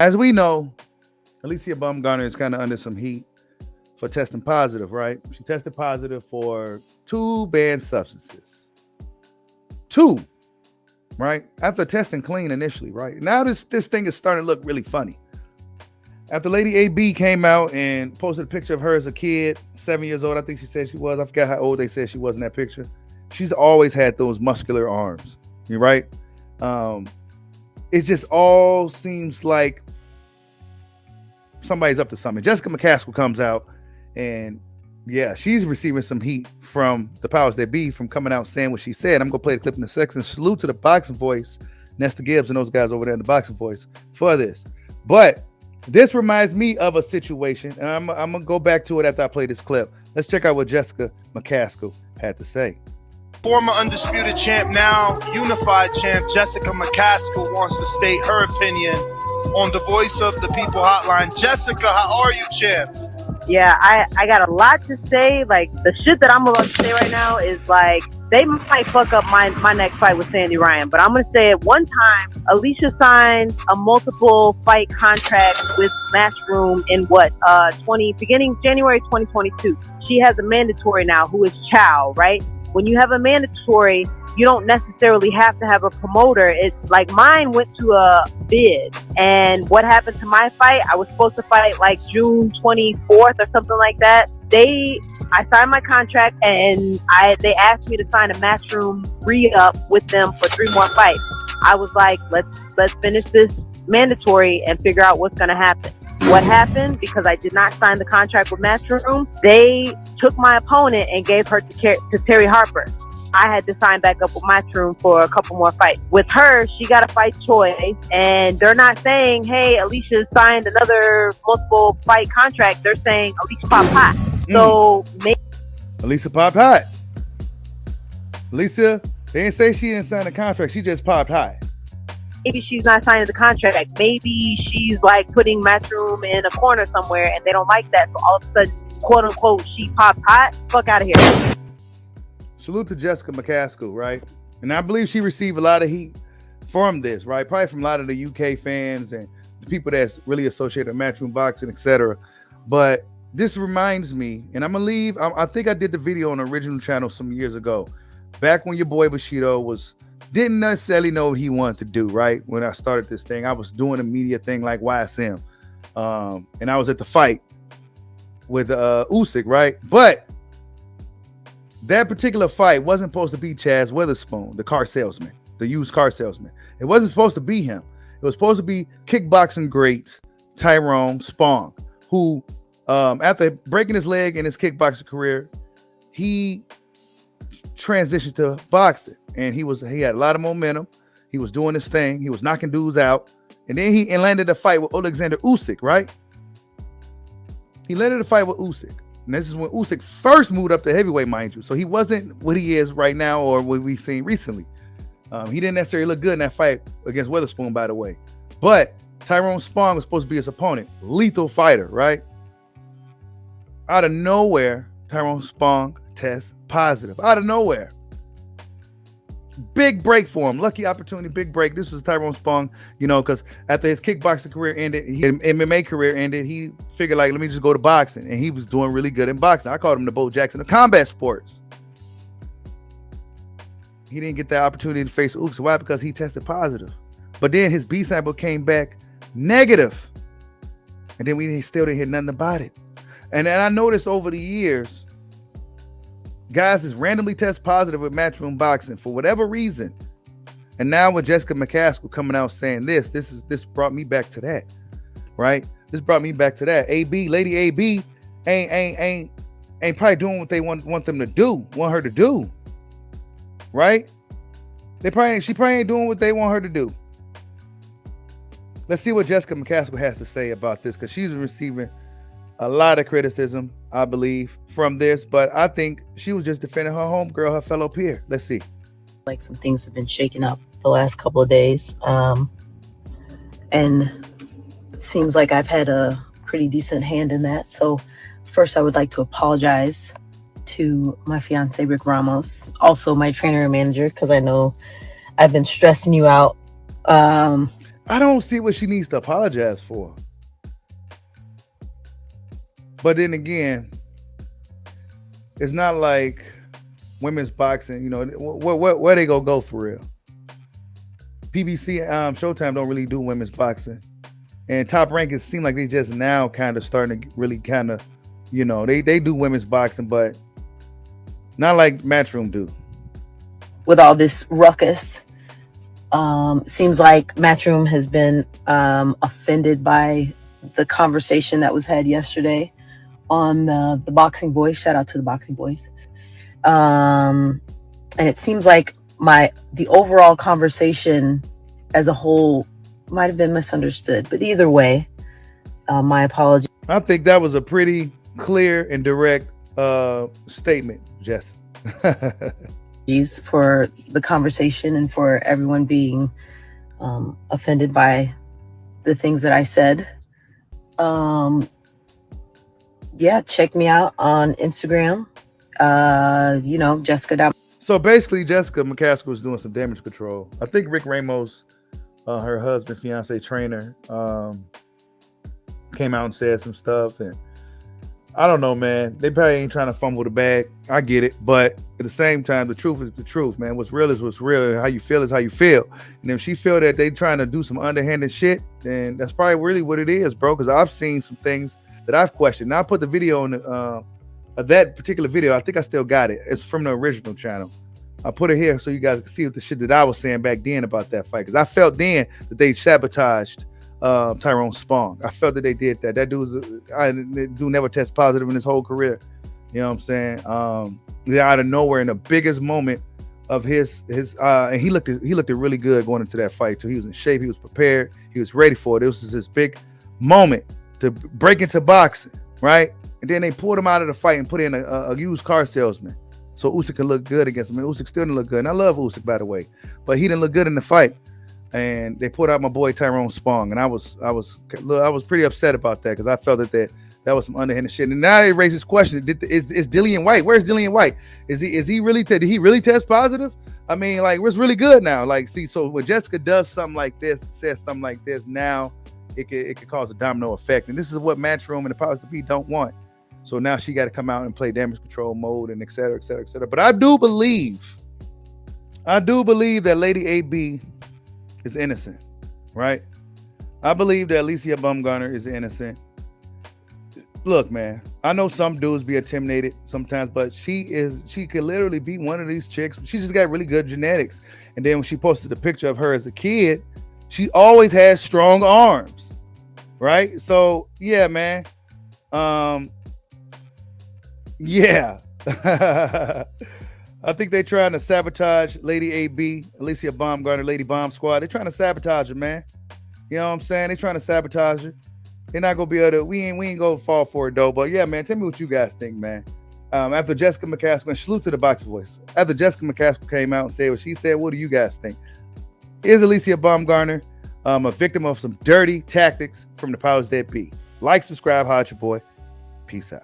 as we know, Alycia Baumgardner is kind of under some heat for testing positive, right? She tested positive for 2 banned substances. 2, right? After testing clean initially, right? Now this thing is starting to look really funny. After Lady AB came out and posted a picture of her as a kid, 7 years old, I think she said she was. I forgot how old they said she was in that picture. She's always had those muscular arms, you're right? It just all seems like somebody's up to something. Jessica McCaskill comes out and yeah, she's receiving some heat from the powers that be from coming out saying what she said. I'm going to play the clip in a second. Salute to the Boxing Voice, Nesta Gibbs and those guys over there in the Boxing Voice for this. But this reminds me of a situation, and I'm going to go back to it after I play this clip. Let's check out what Jessica McCaskill had to say. Former undisputed champ, now unified champ, Jessica McCaskill wants to state her opinion on the Voice of the People hotline. Jessica, how are you, champ? Yeah, I got a lot to say. Like, the shit that I'm about to say right now is like, they might fuck up my next fight with Sandy Ryan. But I'm going to say it one time, Alycia signed a multiple fight contract with Matchroom in beginning January 2022. She has a mandatory now who is Chow, right? When you have a mandatory, you don't necessarily have to have a promoter. It's like mine went to a bid. And what happened to my fight? I was supposed to fight like June 24th or something like that. I signed my contract and they asked me to sign a Matchroom re-up with them for 3 more fights. I was like, let's finish this mandatory and figure out what's going to happen. What happened? Because I did not sign the contract with Matchroom, they took my opponent and gave her to Terry Harper. I had to sign back up with Matchroom for a couple more fights. With her, she got a fight choice, and they're not saying, hey, Alycia signed another multiple fight contract. They're saying Alycia popped hot. So maybe Alycia popped hot. Alycia, they didn't say she didn't sign the contract. She just popped hot. Maybe she's not signing the contract. Maybe she's like putting Matchroom in a corner somewhere and they don't like that. So all of a sudden, quote unquote, she popped hot. Fuck out of here. Salute to Jessica McCaskill, right? And I believe she received a lot of heat from this, right? Probably from a lot of the UK fans and the people that's really associated with Matchroom boxing, etc. But this reminds me, and I'm gonna leave. I think I did the video on the original channel some years ago, back when your boy Bushido didn't necessarily know what he wanted to do, right? When I started this thing, I was doing a media thing like YSM. And I was at the fight with Usyk, right? But that particular fight wasn't supposed to be Chaz Witherspoon, the car salesman, the used car salesman. It wasn't supposed to be him. It was supposed to be kickboxing great Tyrone Spong, who after breaking his leg in his kickboxing career, he transitioned to boxing. And he had a lot of momentum. He was doing his thing. He was knocking dudes out. And then he landed a fight with Alexander Usyk, right? He landed a fight with Usyk. And this is when Usyk first moved up to heavyweight, mind you. So he wasn't what he is right now or what we've seen recently. He didn't necessarily look good in that fight against Witherspoon, by the way. But Tyrone Spong was supposed to be his opponent. Lethal fighter, right? Out of nowhere, Tyrone Spong tests positive. Out of nowhere. Big break for him. Lucky opportunity, big break. This was Tyrone Spong, because after his kickboxing career ended, his MMA career ended, he figured, like, let me just go to boxing. And he was doing really good in boxing. I called him the Bo Jackson of combat sports. He didn't get that opportunity to face Usyk. Why? Because he tested positive. But then his B sample came back negative. And then we still didn't hear nothing about it. And then I noticed over the years, guys just randomly test positive with Matchroom boxing for whatever reason. And now with Jessica McCaskill coming out saying this brought me back to that, right? This brought me back to that. Lady AB ain't probably doing what they want her to do, right? She probably ain't doing what they want her to do. Let's see what Jessica McCaskill has to say about this, because she's receiving a lot of criticism, I believe, from this, but I think she was just defending her homegirl, her fellow peer. Let's see. Like, some things have been shaken up the last couple of days. And it seems like I've had a pretty decent hand in that. So first, I would like to apologize to my fiance, Rick Ramos, also my trainer and manager, because I know I've been stressing you out. I don't see what she needs to apologize for. But then again, it's not like women's boxing, you know, where they go for real. PBC, Showtime don't really do women's boxing. And Top Rank, it seems like they just now kind of starting to really kind of, you know, they do women's boxing, but not like Matchroom do. With all this ruckus, seems like Matchroom has been offended by the conversation that was had yesterday on the Boxing Boys. Shout out to the Boxing Boys. And it seems like the overall conversation as a whole might have been misunderstood, but either way, my apologies. I think that was a pretty clear and direct statement, Jess. For the conversation and for everyone being offended by the things that I said. Yeah, check me out on Instagram. Jessica. So basically, Jessica McCaskill was doing some damage control. I think Rick Ramos, her husband, fiance, trainer, came out and said some stuff. And I don't know, man. They probably ain't trying to fumble the bag. I get it. But at the same time, the truth is the truth, man. What's real is what's real. How you feel is how you feel. And if she feel that they trying to do some underhanded shit, then that's probably really what it is, bro. Because I've seen some things that I've questioned. Now I put the video on of that particular video. I think I still got it. It's from the original channel. I put it here so you guys can see what the shit that I was saying back then about that fight. Because I felt then that they sabotaged Tyrone Spong. I felt that they did that. That dude never test positive in his whole career. You know what I'm saying? Out of nowhere in the biggest moment of his and he looked really good going into that fight too. He was in shape. He was prepared. He was ready for it. This was this big moment to break into boxing, right? And then they pulled him out of the fight and put in a used car salesman so Usyk could look good against him. And Usyk still didn't look good. And I love Usyk, by the way, but he didn't look good in the fight. And they put out my boy Tyrone Spong, and I was pretty upset about that because I felt that was some underhanded shit. And now it raises question: is Dillian White? Where's Dillian White? Is he really? Did he really test positive? I mean, like, it's really good now. Like, see, so when Jessica does something like this, says something like this, now it could cause a domino effect, and this is what Matchroom and the powers that be don't want. So now she got to come out and play damage control mode and et cetera, et cetera, et cetera. But I do believe that Lady AB is innocent, right? I believe that Alycia Baumgardner is innocent. Look, man, I know some dudes be intimidated sometimes, but she could literally be one of these chicks. She just got really good genetics. And then when she posted a picture of her as a kid, she always has strong arms, right? So yeah, man. Yeah. I think they're trying to sabotage Lady AB, Alycia Baumgardner, Lady Bomb Squad. They're trying to sabotage her, man. You know what I'm saying? They're trying to sabotage her. They're not gonna be able to. We ain't gonna fall for it though. But yeah, man, tell me what you guys think, man. After Jessica McCaskill, and salute to the Box Voice. After Jessica McCaskill came out and said what she said, what do you guys think? Is Alycia Baumgardner a victim of some dirty tactics from the powers that be? Like, subscribe, holla at your boy. Peace out.